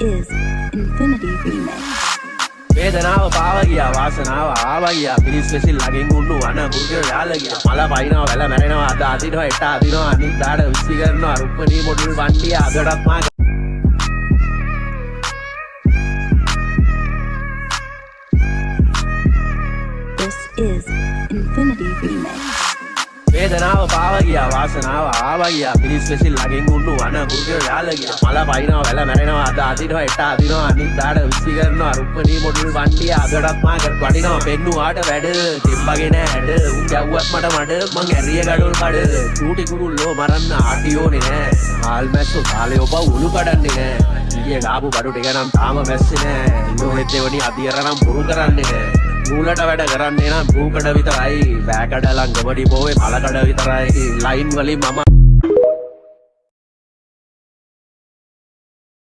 is Infinity Remix. වේදනාව පාව ගියා වාසනාව ආවා ගියා පිරිස් වෙසිල් ළඟින් උන්නු අන මුර්ගය යාල ගියා මල පයින්නවා වැල මැරෙනවා අද අදිනවා එට අදිනවා අනිත් දාඩ විසි කරනවා රුක්මනී මොඩල් වණ්ඩිය අදටත් මා This is Infinity Remix. වේදනාව පාව ගියා වාසනාව ආවා ගියා පිරිස් වෙසිල් ළඟින් උන්නු අන මුර්ගය යාල ගියා මල පයින්නවා වැල මැරෙනවා අද අදිනවා එට අදිනවා අනිත් දාඩ විසි කරනවා රුක්මනී මොඩල් වණ්ඩිය අදටත් මා වඩිනවා පෙන්නුවාට වැඩ දෙම්බගේ නෑ හැඩ උන් ගැව්වත් මට මඩ මං ඇරිය ගඩොල් කඩ චූටි කුරුල්ලෝ මරන්න ආටියෝනේ නෑ හාල් මැස්සෝ කාලේ ඔබ උළු කඩන්නේ නෑ ඊයේ ගාපු බඩු ටික නම් තාම මැස්සේ නෑ ඉන්නෝනෙත් එවනි අදියරනම් පුරු කරන්නේ නෑ මූලට වැඩ කරන්නේ නම් භූකඩ විතරයි බෑකඩ ළඟමඩි බෝවේ මලකඩ විතරයි ලයින් වලින් මම